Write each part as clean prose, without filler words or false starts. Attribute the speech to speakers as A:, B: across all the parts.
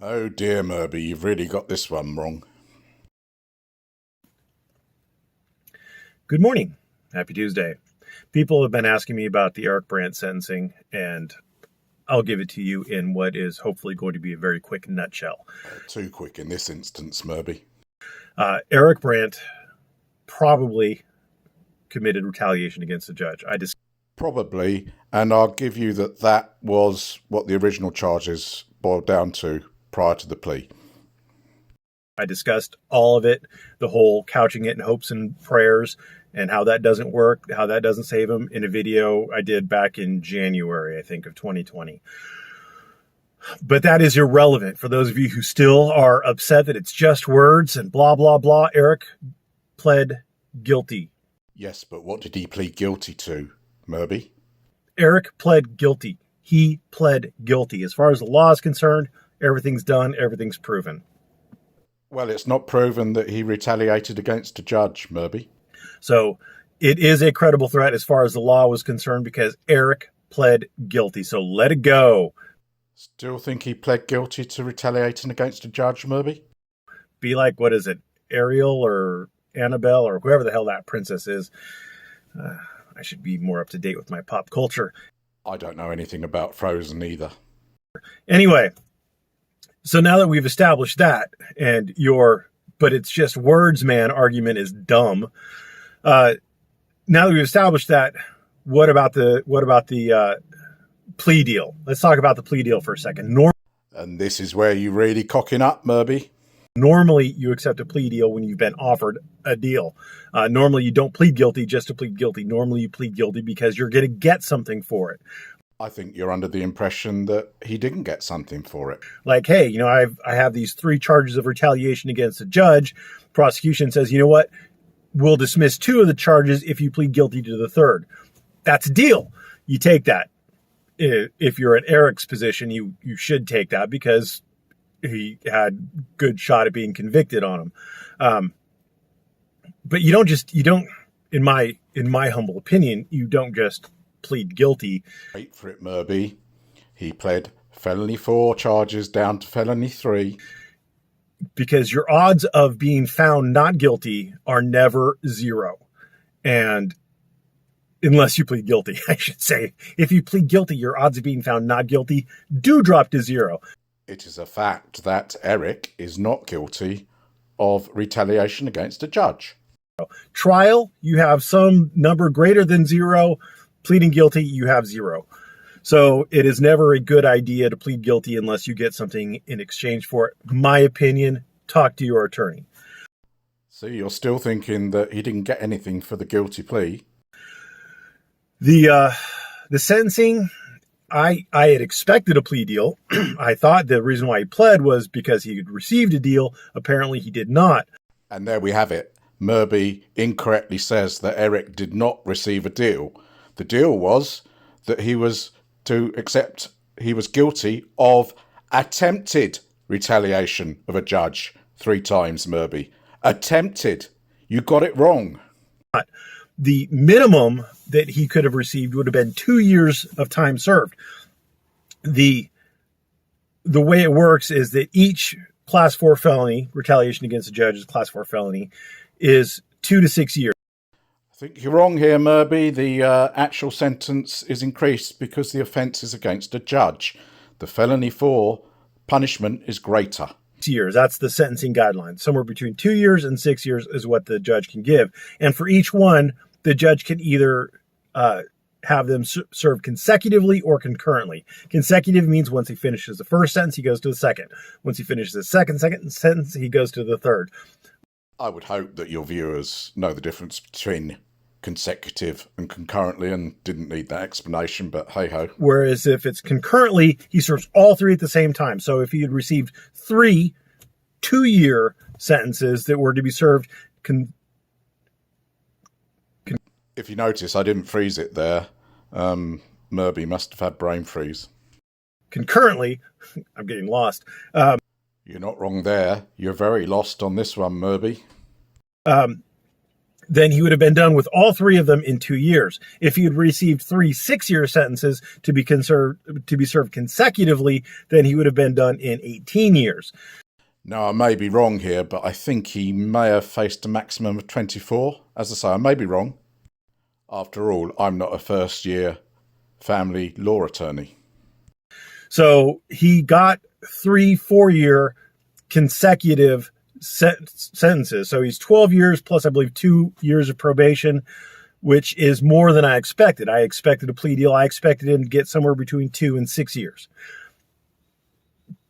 A: Oh dear, Merby, you've really got this one wrong.
B: Good morning. Happy Tuesday. People have been asking me about the Eric Brandt sentencing, and I'll give it to you in what is hopefully going to be a very quick nutshell.
A: Too quick in this instance, Merby.
B: Eric Brandt probably committed retaliation against the judge.
A: Probably, and I'll give you that was what the original charges boiled down to prior to the plea.
B: I discussed all of it, the whole couching it in hopes and prayers, and how that doesn't work, how that doesn't save him, in a video I did back in January, I think, of 2020. But that is irrelevant for those of you who still are upset that it's just words and blah, blah, blah. Eric pled guilty.
A: Yes, but what did he plead guilty to, Merby?
B: Eric pled guilty. He pled guilty. As far as the law is concerned, everything's done, everything's proven.
A: Well, it's not proven that he retaliated against a judge, Merby.
B: So it is a credible threat as far as the law was concerned because Eric pled guilty. So let it go.
A: Still think he pled guilty to retaliating against a judge, Merby?
B: Be like, what is it, Ariel or Annabelle or whoever the hell that princess is. I should be more up to date with my pop culture.
A: I don't know anything about Frozen either.
B: Anyway, so now that we've established that, and but it's just words, man, argument is dumb. Now that we've established that, what about the plea deal? Let's talk about the plea deal for a second.
A: And this is where you really cocking up, Merby.
B: Normally, you accept a plea deal when you've been offered a deal. Normally, you don't plead guilty just to plead guilty. Normally, you plead guilty because you're going to get something for it.
A: I think you're under the impression that he didn't get something for it.
B: Like, hey, I have these 3 charges of retaliation against a judge. Prosecution says, you know what? We'll dismiss 2 of the charges if you plead guilty to the 3rd. That's a deal. You take that. If you're in Eric's position, you should take that because he had good shot at being convicted on him. But you don't, in my humble opinion, you don't just plead guilty.
A: Wait for it, Merby. He pled felony 4 charges down to felony 3.
B: Because your odds of being found not guilty are never 0. And unless you plead guilty, I should say. If you plead guilty, your odds of being found not guilty do drop to 0.
A: It is a fact that Eric is not guilty of retaliation against a judge.
B: Trial, you have some number greater than 0. Pleading guilty, you have 0. So it is never a good idea to plead guilty unless you get something in exchange for it. My opinion, talk to your attorney.
A: So you're still thinking that he didn't get anything for the guilty plea?
B: The sentencing, I had expected a plea deal. I thought the reason why he pled was because he had received a deal. Apparently he did not.
A: And there we have it. Merby incorrectly says that Eric did not receive a deal. The deal was that he was to accept he was guilty of attempted retaliation of a judge 3 times, Merby. Attempted. You got it wrong.
B: The minimum that he could have received would have been 2 years of time served. The way it works is that each class 4 felony, retaliation against a judge is class 4 felony, is 2 to 6 years.
A: I think you're wrong here, Merby. The actual sentence is increased because the offence is against a judge. The felony 4 punishment is greater.
B: Years. That's the sentencing guideline. Somewhere between 2 years and 6 years is what the judge can give. And for each one, the judge can either have them served consecutively or concurrently. Consecutive means once he finishes the first sentence, he goes to the second. Once he finishes the second sentence, he goes to the third.
A: I would hope that your viewers know the difference between consecutive and concurrently and didn't need that explanation, but hey-ho.
B: Whereas if it's concurrently, he serves all 3 at the same time. So if he had received 3 2-year sentences that were to be served
A: if you notice, I didn't freeze it there. Merby must have had brain freeze.
B: Concurrently, I'm getting lost.
A: You're not wrong there. You're very lost on this one, Merby.
B: then he would have been done with all three of them in 2 years. If he had received 3 6-year sentences to be served consecutively, then he would have been done in 18 years.
A: Now, I may be wrong here, but I think he may have faced a maximum of 24. As I say, I may be wrong. After all, I'm not a first-year family law attorney.
B: So he got 3 4-year consecutive sentences. So he's 12 years plus, I believe, 2 years of probation, which is more than I expected. I expected a plea deal. I expected him to get somewhere between 2 and 6 years.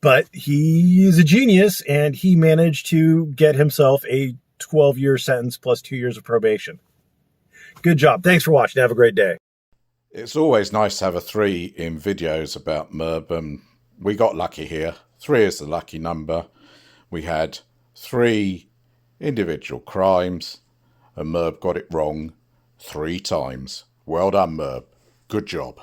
B: But he is a genius, and he managed to get himself a 12-year sentence plus 2 years of probation. Good job. Thanks for watching. Have a great day.
A: It's always nice to have a 3 in videos about Merb. We got lucky here. 3 is the lucky number. We had 3 individual crimes, and Merb got it wrong 3 times. Well done, Merb. Good job.